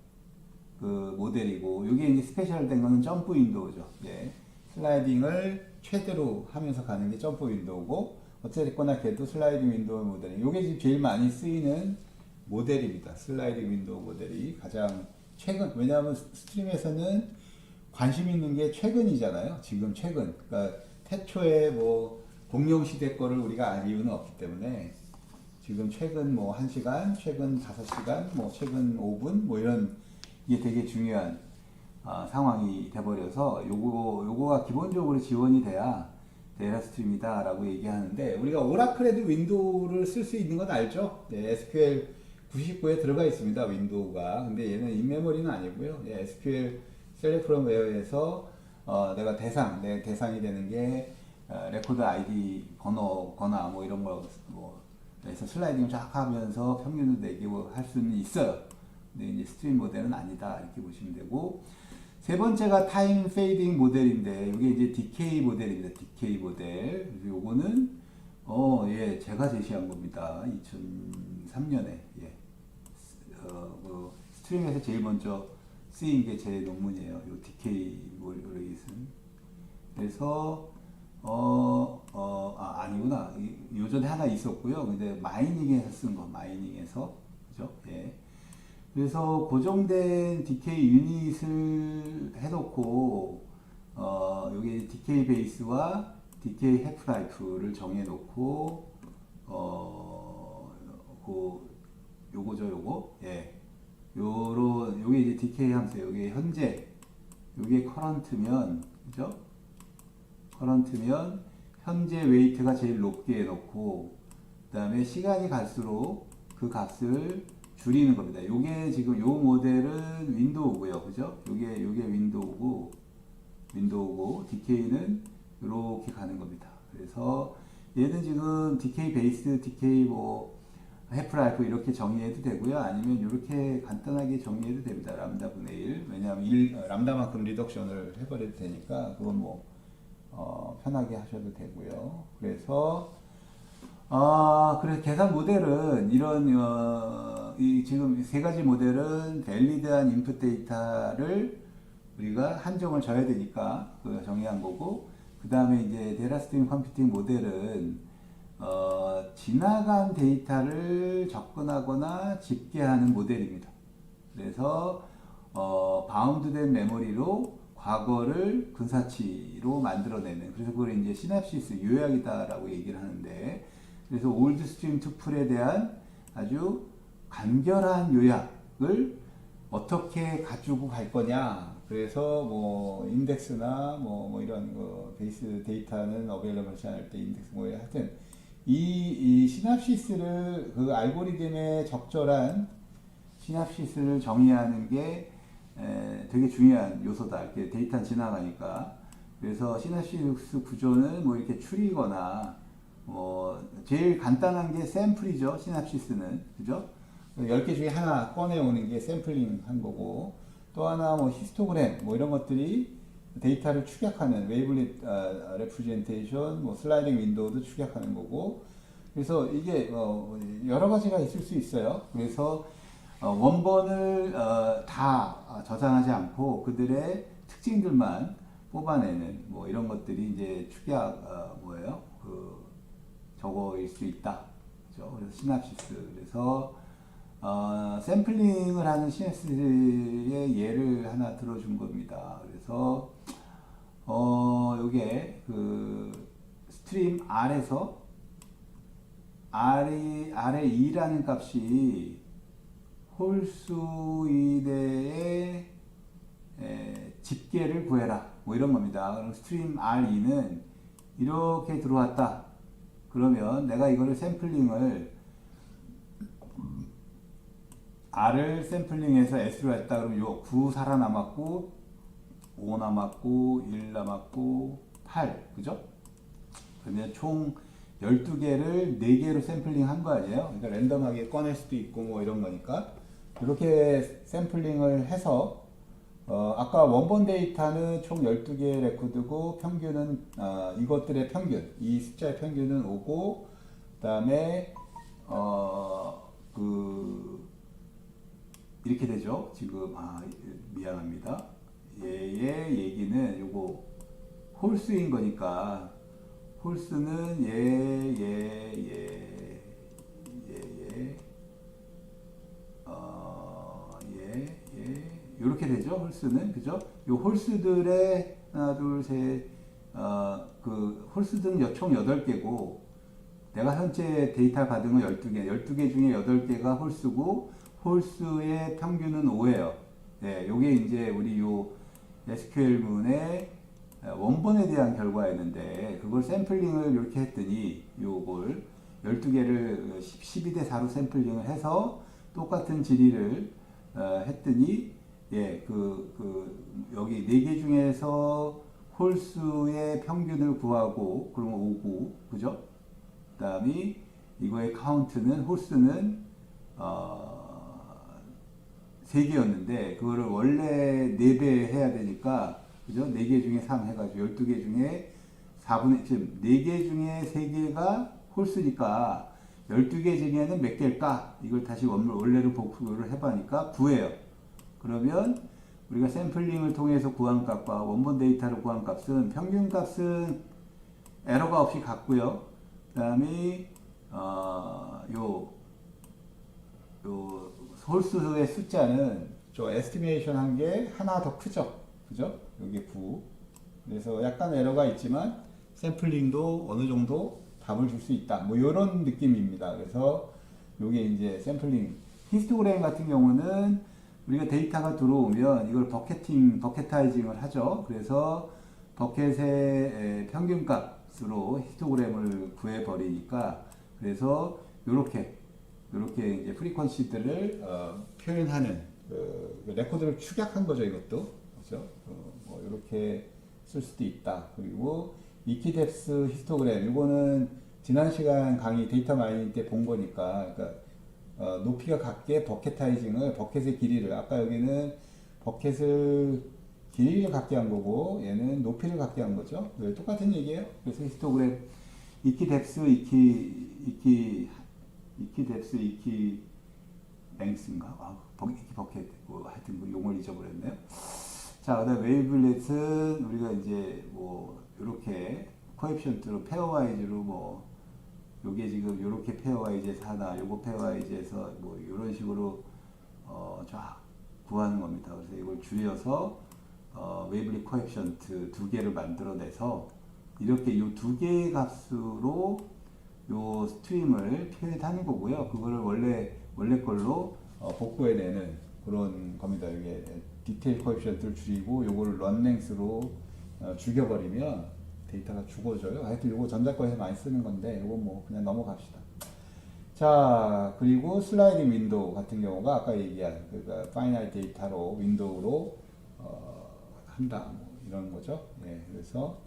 그 모델이고 요게 이제 스페셜된 거는 점프 윈도우죠. 예. 슬라이딩을 최대로 하면서 가는 게 점프 윈도우고 어쨌거나 걔도 슬라이딩 윈도우 모델이 요게 지금 제일 많이 쓰이는 모델입니다. 슬라이딩 윈도우 모델이 가장 최근 왜냐하면 스트림에서는 관심 있는 게 최근이잖아요. 지금 최근 그러니까 태초에 뭐 공룡 시대 거를 우리가 알 이유는 없기 때문에 지금 최근 뭐 1시간, 최근 5시간, 뭐 최근 5분 뭐 이런 이게 되게 중요한 상황이 돼버려서 요거가 기본적으로 지원이 돼야 데이터 스트림이다 라고 얘기하는데 우리가 오라클에도 윈도우를 쓸 수 있는 건 알죠? 네, SQL 99에 들어가 있습니다. 윈도우가. 근데 얘는 인메모리는 아니고요. 예, SQL 셀렉트 프롬 웨어에서 내가 내 대상이 되는 게 레코드 아이디 번호거나 뭐 이런 거 그래서 슬라이딩을 쫙 하면서 평균도 내기고 할 수는 있어요. 근데 이제 스트림 모델은 아니다 이렇게 보시면 되고 세 번째가 타임 페이딩 모델인데 이게 이제 DK 모델입니다. DK 모델. 그래서 요거는 예 제가 제시한 겁니다. 2003년에 예. 뭐 스트림에서 제일 먼저 쓰인 게 제 논문이에요. 요 DK 모델은. 그래서 아니구나. 요전에 하나 있었고요. 근데 마이닝에서 쓴 거, 마이닝에서 그죠? 예. 그래서 고정된 DK 유닛을 해놓고 여기 DK 베이스와 DK 해프라이프를 정해놓고 요거 예. 요게 이제 DK 함수 요게 현재 요게 커런트면 그죠? 커런트면 현재 웨이트가 제일 높게 해놓고 그 다음에 시간이 갈수록 그 값을 줄이는 겁니다. 요게 지금 요 모델은 윈도우고요. 그죠? 요게 윈도우고 DK는 이렇게 가는 겁니다. 그래서 얘는 지금 DK 베이스, DK 뭐 해프라이프 이렇게 정의해도 되고요. 아니면 이렇게 간단하게 정의해도 됩니다. 람다 분의 1. 왜냐하면 람다만큼 리덕션을 해버려도 되니까 그건 뭐 편하게 하셔도 되고요. 그래서 그래서 계산 모델은 이런 지금 세 가지 모델은 밸리드한 인풋 데이터를 우리가 한정을 줘야 되니까 그 정의한 거고 그 다음에 이제 데이터 스트림 컴퓨팅 모델은 지나간 데이터를 접근하거나 집계하는 모델입니다. 그래서 바운드된 메모리로 과거를 근사치로 만들어내는 그래서 그걸 이제 시냅시스 요약이다라고 얘기를 하는데 그래서 올드 스트림 투플에 대한 아주 간결한 요약을 어떻게 가지고 갈 거냐. 그래서 뭐 인덱스나 뭐 이런 거 베이스 데이터는 어베일러블하지 않을 때 인덱스 뭐 하여튼 이 시납시스를 그 알고리즘에 적절한 시납시스를 정의하는 게 되게 중요한 요소다. 이렇게 데이터 지나가니까. 그래서 시납시스 구조는 뭐 이렇게 추리거나 뭐 제일 간단한 게 샘플이죠. 시납시스는 그죠? 10개 중에 하나 꺼내오는 게 샘플링 한 거고, 또 하나 뭐 히스토그램 뭐 이런 것들이 데이터를 축약하는 웨이블릿 레프레젠테이션, 뭐 슬라이딩 윈도우도 축약하는 거고, 그래서 이게 여러 가지가 있을 수 있어요. 그래서 원본을 다 저장하지 않고 그들의 특징들만 뽑아내는 뭐 이런 것들이 이제 축약 뭐예요? 그 저거일 수 있다. 그죠? 그래서 시납시스. 그래서 샘플링을 하는 시냅시스의 예를 하나 들어준 겁니다. 그래서 요게 그 스트림 R에서 R의 2라는 값이 홀수이대의 집계를 구해라. 뭐 이런 겁니다. 그럼 스트림 R2는 이렇게 들어왔다. 그러면 내가 이거를 샘플링을 R을 샘플링해서 S로 했다. 그러면 요 9 살아남았고 5 남았고 1 남았고 8 그죠? 그러면 총 12개를 4개로 샘플링 한 거 아니에요? 그러니까 랜덤하게 꺼낼 수도 있고 뭐 이런 거니까 이렇게 샘플링을 해서 아까 원본 데이터는 총 12개의 레코드고 평균은 이것들의 평균, 이 숫자의 평균은 5고 그 다음에 이렇게 되죠. 지금 미안합니다. 얘의 얘기는 요거 홀수인 거니까 홀수는 이렇게 되죠. 홀수는 그죠? 요 홀수들의 하나 둘셋 그 홀수들은 총 8개고 내가 현재 데이터 받은 건 12개 12개 중에 8개가 홀수고 홀수의 평균은 5예요. 네, 요게 이제 우리 요 SQL문의 원본에 대한 결과였는데 그걸 샘플링을 이렇게 했더니 요걸 12개를 12대 4로 샘플링을 해서 똑같은 질의를 했더니 여기 4개 중에서 홀수의 평균을 구하고 그러면 5구 그죠? 그 다음에 이거의 카운트는 홀수는 3개였는데 그거를 원래 4배 해야 되니까 그죠? 4개 중에 3 해가지고 12개 중에 4분의 지금 4개 중에 3개가 홀수니까 12개 중에는 몇 개일까? 이걸 다시 원래로 복구를 해보니까 9예요. 그러면 우리가 샘플링을 통해서 구한 값과 원본 데이터로 구한 값은 평균 값은 에러가 없이 같고요. 그 다음에 요 홀수의 숫자는 저 에스티메이션 한 게 하나 더 크죠. 그죠? 여기 9. 그래서 약간 에러가 있지만 샘플링도 어느 정도 답을 줄 수 있다. 뭐 이런 느낌입니다. 그래서 요게 이제 샘플링 히스토그램 같은 경우는 우리가 데이터가 들어오면 이걸 버켓타이징을 하죠. 그래서 버켓의 평균 값으로 히스토그램을 구해 버리니까 그래서 요렇게 이제 프리퀀시들을 표현하는 레코드를 축약한 거죠. 이것도 그렇죠. 뭐 이렇게 쓸 수도 있다. 그리고 이키뎁스 히스토그램 이거는 지난 시간 강의 데이터 마이닝 때 본 거니까 그러니까 높이가 같게 버켓타이징을 버켓의 길이를 아까 여기는 버켓을 길이를 같게 한 거고 얘는 높이를 같게 한 거죠. 똑같은 얘기예요. 그래서 히스토그램 이키뎁스 이키뎁스 이키 랭스인가? 이키 버켓 뭐 하여튼 뭐 용어를 잊어버렸네요. 자, 그다음 웨이블렛은 우리가 이제 뭐 이렇게 코에피션트로 페어와이즈로 뭐 요게 지금 요렇게 페어와이즈에서 하나, 요거 페어와이즈에서 뭐 이런 식으로 쫙 구하는 겁니다. 그래서 이걸 줄여서 웨이블릿 코에피션트 2개를 만들어내서 이렇게 요 2개의 값으로 요 스트림을 표현하는 거고요. 그거를 원래 원래 걸로 복구해내는 그런 겁니다. 이게 디테일 코에피션트를 줄이고 요거를 런랭스로 죽여버리면 데이터가 죽어져요. 하여튼 요거 전자과에서 많이 쓰는 건데 요거 뭐 그냥 넘어갑시다. 자, 그리고 슬라이딩 윈도우 같은 경우가 아까 얘기한 그러니까 파이나이트 데이터로 윈도우로 한다 뭐 이런 거죠. 예, 그래서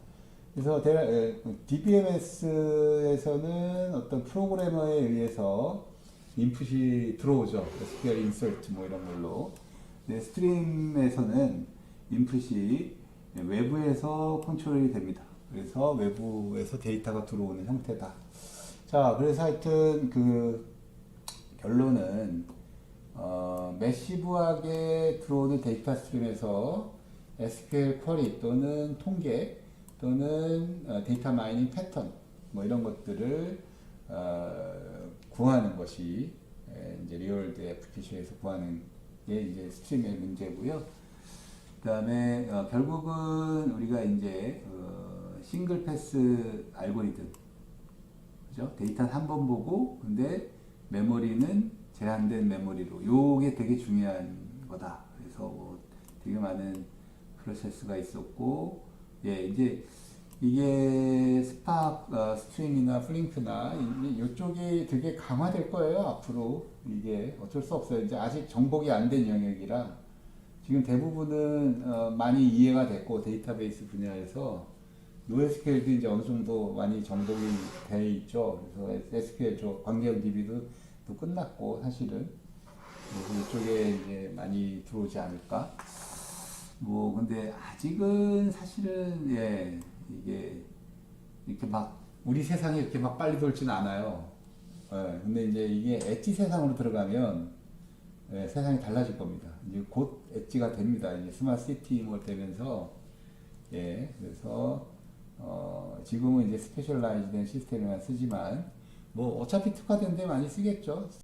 DBMS에서는 어떤 프로그래머에 의해서 인풋이 들어오죠. SQL insert 뭐 이런 걸로. 네, 스트림에서는 인풋이 외부에서 컨트롤이 됩니다. 그래서 외부에서 데이터가 들어오는 형태다. 자, 그래서 하여튼 그 결론은 매시브하게 들어오는 데이터 스트림에서 SQL 쿼리 또는 통계 또는 데이터 마이닝 패턴 뭐 이런 것들을 구하는 것이 이제 리얼드 애플리케이션에서 구하는 게 이제 스트림의 문제고요. 그다음에 결국은 우리가 이제 싱글 패스 알고리즘, 그죠? 데이터는 한 번 보고 근데 메모리는 제한된 메모리로 요게 되게 중요한 거다. 그래서 뭐 되게 많은 프로세스가 있었고, 예, 이제 이게 스파크 스트림이나 플링크나 이쪽이 되게 강화될 거예요. 앞으로 이게 어쩔 수 없어요. 이제 아직 정복이 안 된 영역이라 지금 대부분은 많이 이해가 됐고 데이터베이스 분야에서 NoSQL도 이제 어느 정도 많이 정복이 돼 있죠. 그래서 SQL 쪽 관계형 DB도 또 끝났고 사실은 그래서 이쪽에 이제 많이 들어오지 않을까. 뭐 근데 아직은 사실은 예 이게 이렇게 막 우리 세상이 이렇게 막 빨리 돌지는 않아요. 예, 근데 이제 이게 엣지 세상으로 들어가면 예, 세상이 달라질 겁니다. 이제 곧 엣지가 됩니다. 이제 스마트 시티 뭐 되면서 예 그래서 지금은 이제 스페셜라이즈된 시스템에만 쓰지만 뭐 어차피 특화된 데 많이 쓰겠죠.